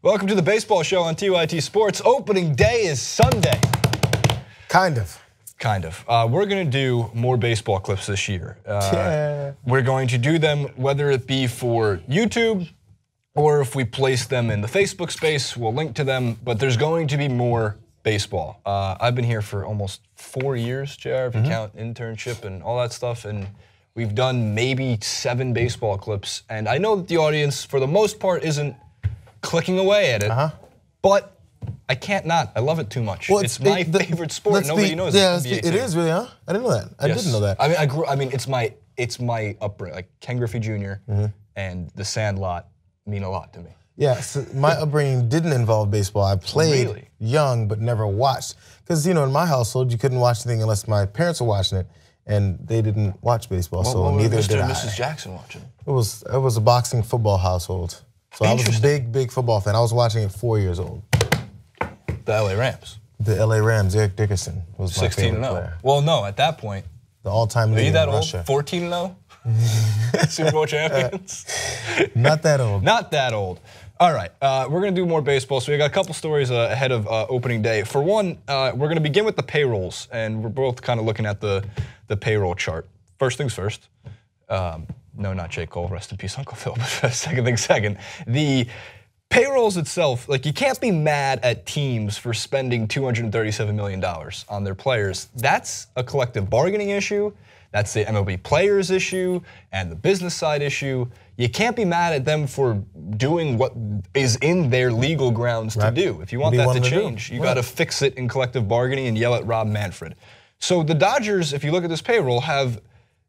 Welcome to the baseball show on TYT Sports. Opening day is Sunday. Kind of. We're going to do more baseball clips this year. Yeah. We're going to do them whether it be for YouTube or if we place them in the Facebook space, we'll link to them. But there's going to be more baseball. I've been here for almost 4 years, JR, if you count internship and all that stuff. And we've done maybe 7 baseball clips. And I know that the audience, for the most part, isn't clicking away at it. But I can't not. I love it too much. Well, it's my favorite sport. Nobody knows it. Yeah, it is really, huh? I didn't know that. I didn't know that. I mean, it's my upbringing. Like Ken Griffey Jr. And The Sandlot mean a lot to me. Yeah, so my upbringing didn't involve baseball. I played young, but never watched. Because, you know, in my household, you couldn't watch anything unless my parents were watching it, and they didn't watch baseball, so neither did I. Mr. and Mrs. Jackson watching? It was a boxing football household. So I was a big football fan. I was watching at 4 years old. The LA Rams. The LA Rams, Eric Dickerson was my favorite player. Well, no, at that point. The all-time leader in Russia. Are you that old? 14-0? Super Bowl champions? Not that old. Not that old. All right, we're going to do more baseball. So we got a couple stories ahead of opening day. For one, we're going to begin with the payrolls, and we're both kind of looking at the payroll chart. First things first. No, not J. Cole. Rest in peace, Uncle Phil. But second. The payrolls itself, like you can't be mad at teams for spending $237 million on their players. That's a collective bargaining issue. That's the MLB players issue and the business side issue. You can't be mad at them for doing what is in their legal grounds to do. If you want that to change, you got to fix it in collective bargaining and yell at Rob Manfred. So the Dodgers, if you look at this payroll, have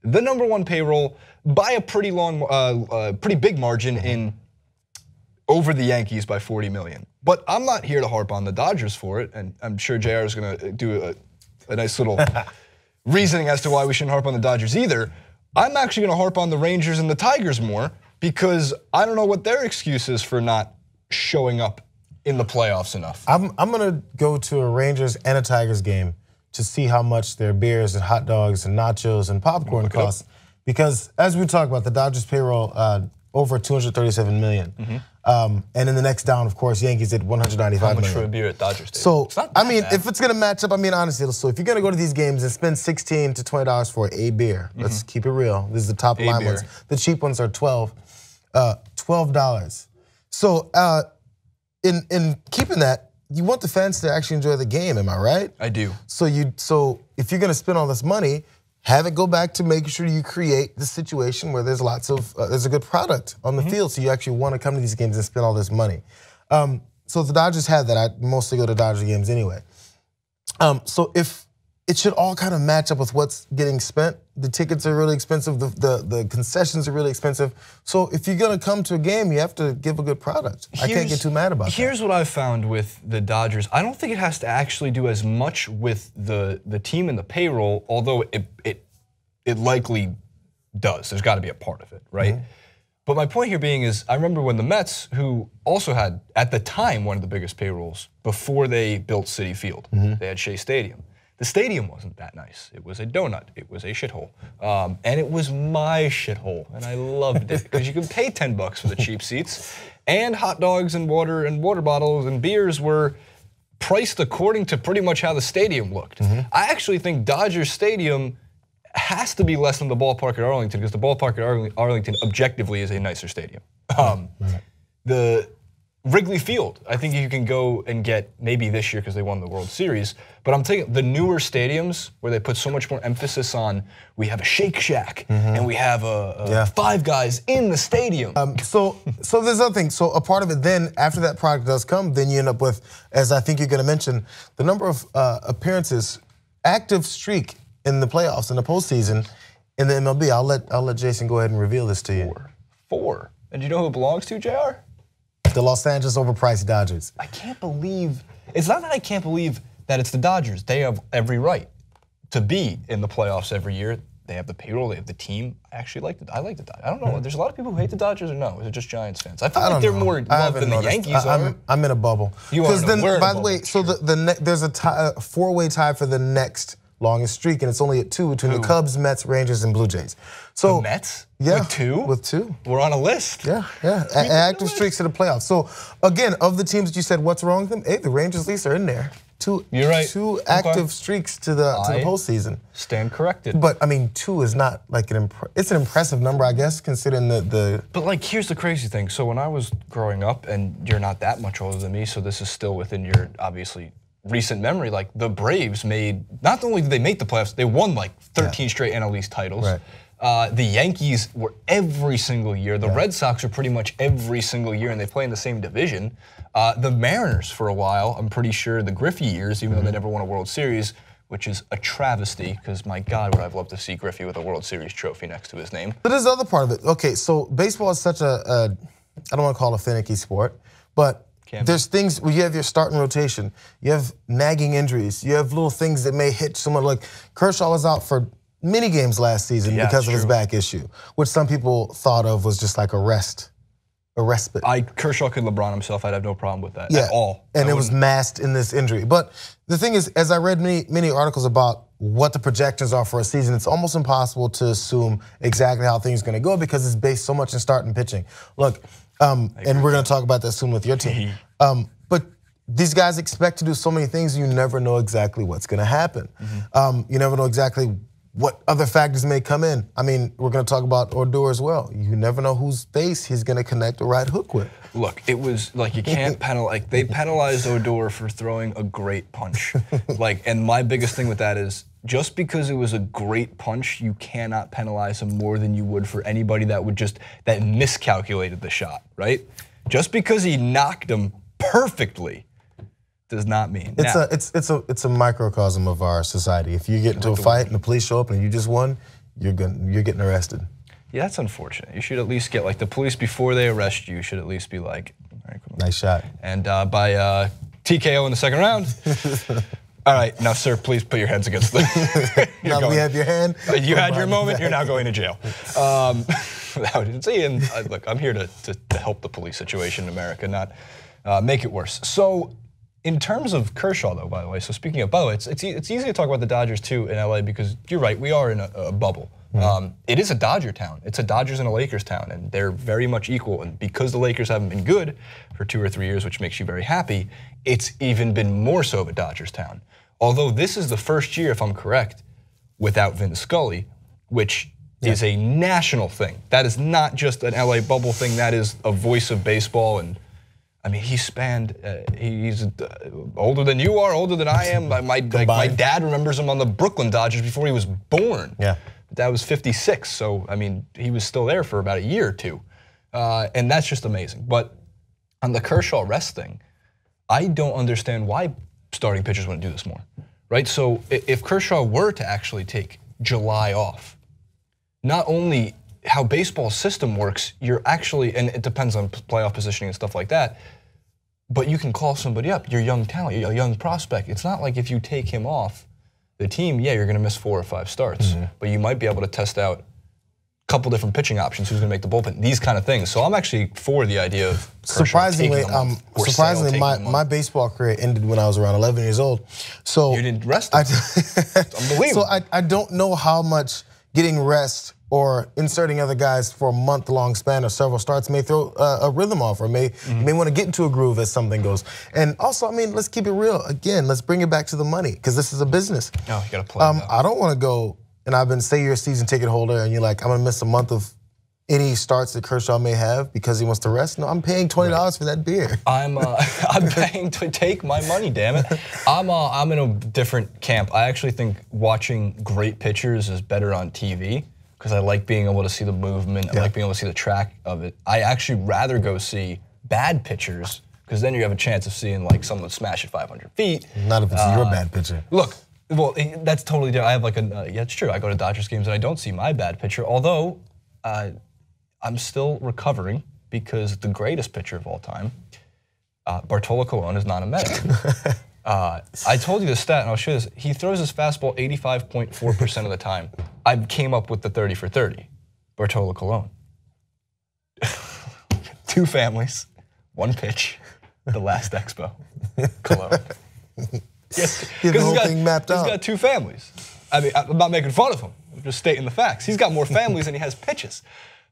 the #1 payroll by a pretty big margin in over the Yankees by 40 million. But I'm not here to harp on the Dodgers for it, and I'm sure JR is going to do a nice little reasoning as to why we shouldn't harp on the Dodgers either. I'm actually going to harp on the Rangers and the Tigers more because I don't know what their excuse is for not showing up in the playoffs enough. I'm going to go to a Rangers and a Tigers game to see how much their beers and hot dogs and nachos and popcorn cost. Because as we talk about, the Dodgers payroll over $237 million. And in the next down, of course, Yankees at $195 million. How much for a beer at Dodger Stadium? So, I mean, if it's going to match up, I mean, honestly, so if you're going to go to these games and spend $16 to $20 for a beer, let's keep it real. This is the top line ones. The cheap ones are $12. So, in keeping that, you want the fans to actually enjoy the game, am I right? I do. So if you're going to spend all this money, have it go back to making sure you create the situation where there's there's a good product on the field, so you actually want to come to these games and spend all this money. So the Dodgers have that. I mostly go to Dodger games anyway. So if it should all kind of match up with what's getting spent. The tickets are really expensive. The concessions are really expensive. So if you're gonna come to a game, you have to give a good product. I can't get too mad about that. Here's what I've found with the Dodgers. I don't think it has to actually do as much with the team and the payroll, although it likely does. There's got to be a part of it, right? But my point here being is, I remember when the Mets, who also had at the time one of the biggest payrolls before they built Citi Field, they had Shea Stadium. The stadium wasn't that nice. It was a donut. It was a shithole. And it was my shithole, and I loved it because you could pay $10 for the cheap seats, and hot dogs and water bottles and beers were priced according to pretty much how the stadium looked. I actually think Dodger Stadium has to be less than the ballpark at Arlington because the ballpark at Arlington objectively is a nicer stadium. The Wrigley Field, I think you can go and get maybe this year because they won the World Series, but I'm thinking the newer stadiums where they put so much more emphasis on, we have a Shake Shack and we have a Five Guys in the stadium. So there's other things. So a part of it then, after that product does come, then you end up with, as I think you're gonna mention, the number of appearances, active streak in the playoffs, in the postseason, in the MLB. I'll let Jason go ahead and reveal this to you. Four. And do you know who it belongs to, JR? The Los Angeles overpriced Dodgers. I can't believe, it's not that I can't believe that it's the Dodgers. They have every right to be in the playoffs every year. They have the payroll, they have the team. I actually like the Dodgers. I don't know, there's a lot of people who hate the Dodgers, or no? Is it just Giants fans? I feel like they're more loved than the Yankees are. I'm in a bubble. You are in a by the way, so there's a four-way tie for the next longest streak, and it's only at 2 between the Cubs, Mets, Rangers, and Blue Jays. So the Mets? Yeah, with 2? With 2. We're on a list. Yeah. Active streaks to the playoffs. So again, of the teams that you said, what's wrong with them? Hey, the Rangers at least are in there. You're right. 2 active streaks to the postseason. Stand corrected. But I mean, 2 is not like it's an impressive number, I guess, considering the. But like, here's the crazy thing. So when I was growing up, and you're not that much older than me, so this is still within your obviously recent memory. Like the Braves made, not only did they make the playoffs, they won like 13 straight NL East titles. Right. The Yankees were every single year. The Red Sox are pretty much every single year, and they play in the same division. The Mariners for a while, I'm pretty sure the Griffey years, even though they never won a World Series, which is a travesty, because my God, would I've loved to see Griffey with a World Series trophy next to his name. But there's the other part of it. Okay, so baseball is such I don't want to call it a finicky sport, but there's things where you have your starting rotation, you have nagging injuries, you have little things that may hit someone. Like Kershaw was out for many games last season because of his back issue, which some people thought of was just like a respite. Kershaw could LeBron himself. I'd have no problem with that at all. And it was masked in this injury. But the thing is, as I read many articles about what the projections are for a season, it's almost impossible to assume exactly how things are going to go because it's based so much in starting pitching. Look, and we're going to talk about that soon with your team. But these guys expect to do so many things, you never know exactly what's going to happen. You never know exactly what other factors may come in. I mean, we're going to talk about Odor as well. You never know whose face he's going to connect a right hook with. Look, it was like you can't penalize. Like they penalized Odor for throwing a great punch. And my biggest thing with that is just because it was a great punch, you cannot penalize him more than you would for anybody that miscalculated the shot, right? Just because he knocked him perfully does not mean. It's a microcosm of our society. If you get into a fight and the police show up and you just won, you're getting arrested. Yeah, that's unfortunate. You should at least get the police before they arrest you should at least be like, all right, come on. Nice shot. And by TKO in the second round. All right, now sir, please put your hands against the. Now that we have your hand. You had your moment. You're now going to jail. Look, I'm here to help the police situation in America, not make it worse. So. In terms of Kershaw, though, by the way, so speaking of, by the way, it's easy to talk about the Dodgers, too, in LA because you're right, we are in a bubble. It is a Dodger town. It's a Dodgers and a Lakers town, and they're very much equal. And because the Lakers haven't been good for 2 or 3 years, which makes you very happy, it's even been more so of a Dodgers town. Although this is the first year, if I'm correct, without Vin Scully, which is a national thing. That is not just an LA bubble thing. That is a voice of baseball. And I mean, he spanned, he's older than you are, older than I am. My dad remembers him on the Brooklyn Dodgers before he was born. Yeah. Dad was 56, so I mean, he was still there for about a year or two. And that's just amazing. But on the Kershaw rest thing, I don't understand why starting pitchers wouldn't do this more, right? So if Kershaw were to actually take July off, not only how baseball's system works, you're actually, and it depends on playoff positioning and stuff like that, but you can call somebody up, you're young talent, you're a young prospect. It's not like if you take him off the team, you're gonna miss 4 or 5 starts, but you might be able to test out a couple different pitching options, who's gonna make the bullpen, these kind of things. So I'm actually for the idea of surprisingly, my baseball career ended when I was around 11 years old. So you didn't rest. Unbelievable. So I don't know how much getting rest or inserting other guys for a month-long span or several starts may throw a rhythm off, or may want to get into a groove as something goes. And also, I mean, let's keep it real. Again, let's bring it back to the money, because this is a business. Oh, you gotta play. I don't want to go, and say you're a season ticket holder, and you're like, I'm gonna miss a month of any starts that Kershaw may have because he wants to rest. No, I'm paying $20 for that beer. I'm paying to take my money, damn it. I'm in a different camp. I actually think watching great pitchers is better on TV, because I like being able to see the movement, I like being able to see the track of it. I actually rather go see bad pitchers, because then you have a chance of seeing someone smash at 500 feet. Not if it's your bad pitcher. Look, well, that's totally different. I have yeah, it's true. I go to Dodgers games and I don't see my bad pitcher, although I'm still recovering, because the greatest pitcher of all time, Bartolo Colon, is not a Met. I told you the stat, and I'll show you this. He throws his fastball 85.4% of the time. I came up with the 30 for 30. Bartolo Colon. 2 families, 1 pitch, the last expo. Colon. Get the whole thing mapped out. He's got 2 families. I mean, I'm not making fun of him. I'm just stating the facts. He's got more families than he has pitches.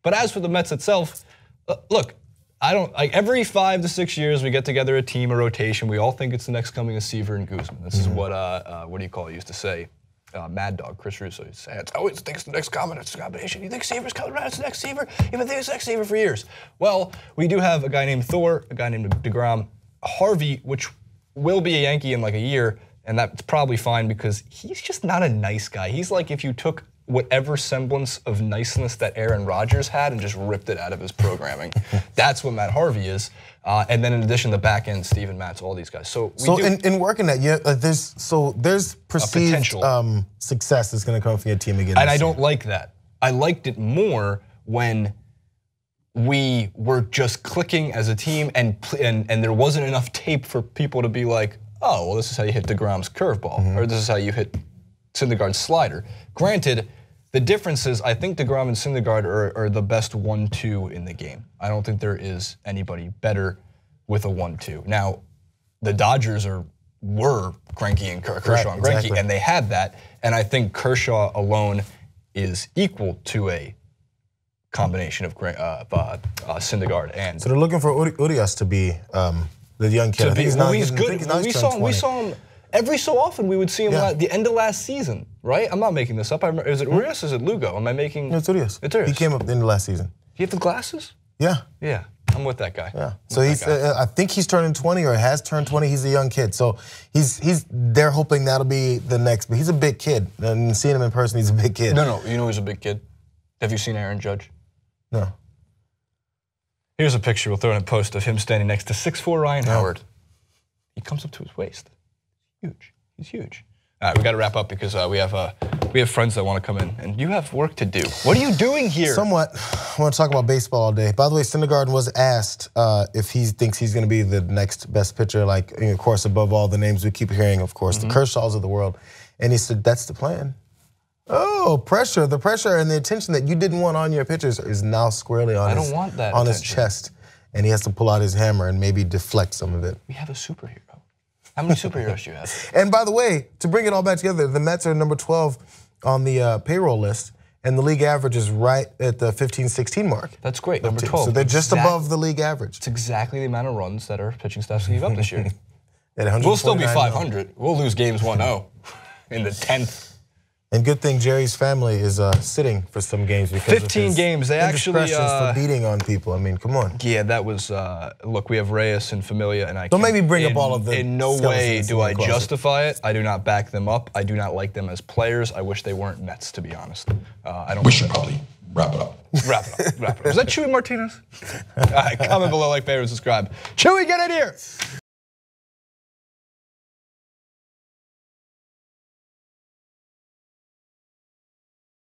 But as for the Mets itself, look, I don't like every 5 to 6 years we get together a team, a rotation. We all think it's the next coming of Seaver and Guzman. This is what do you call it? Used to say. Mad Dog, Chris Russo, used to say, I always think it's the next combination. You think Seaver's coming around, it's the next Seaver? You've been thinking it's the next Seaver for years. Well, we do have a guy named Thor, a guy named DeGrom, Harvey, which will be a Yankee in like a year, and that's probably fine because he's just not a nice guy. He's like if you took whatever semblance of niceness that Aaron Rodgers had and just ripped it out of his programming. That's what Matt Harvey is. And then in addition, the back end, Steven Matz, all these guys. So in working that, there's perceived success that's going to come from your team again. And I don't like that. I liked it more when we were just clicking as a team and there wasn't enough tape for people to be like, oh, well, this is how you hit DeGrom's curveball, or this is how you hit Syndergaard's slider. Granted, the difference is I think DeGrom and Syndergaard are the best 1-2 in the game. I don't think there is anybody better with a 1-2. Now, the Dodgers were Greinke and Kershaw and Greinke, exactly. And they had that. And I think Kershaw alone is equal to a combination of Syndergaard and. So they're looking for Urias to be the young kid. He's good. We saw him. Every so often we would see him at the end of last season, right? I'm not making this up. Is it Urias or is it Lugo? Am I making? No, it's Urias. It's Urias. He came up at the end of last season. You have the glasses? Yeah. Yeah, I'm with that guy. Yeah. So I think he's turning 20 or has turned 20. He's a young kid. So they're hoping that'll be the next. But he's a big kid. And seeing him in person, he's a big kid. No, you know he's a big kid. Have you seen Aaron Judge? No. Here's a picture we'll throw in a post of him standing next to 6'4" Ryan Howard. He comes up to his waist. Huge. He's huge. All right, we got to wrap up because we have friends that want to come in, and you have work to do. What are you doing here? Somewhat. I want to talk about baseball all day. By the way, Syndergaard was asked if he thinks he's going to be the next best pitcher, like, of course, above all the names we keep hearing, of course, the Kershaws of the world. And he said, that's the plan. Oh, pressure. The pressure and the attention that you didn't want on your pitchers is now squarely on his chest. And he has to pull out his hammer and maybe deflect some of it. We have a superhero. How many superheroes do you have? And by the way, to bring it all back together, the Mets are number 12 on the payroll list, and the league average is right at the 15-16 mark. That's great, number 12. So they're just above the league average. It's exactly the amount of runs that our pitching staff's gonna give up this year. We'll still be 500. We'll lose games 1-0 in the 10th. And good thing Jerry's family is sitting for some games because 15 of his games. They actually for beating on people. I mean, come on. Yeah, that was. Look, we have Reyes and Familia, and I don't make me bring up all of them. In no way do I justify it. I do not back them up. I do not like them as players. I wish they weren't Mets, to be honest. I don't. We should probably wrap it up. Wrap it up. Is that Chewy Martinez? All right, comment below, like, favorite, subscribe. Chewy, get in here.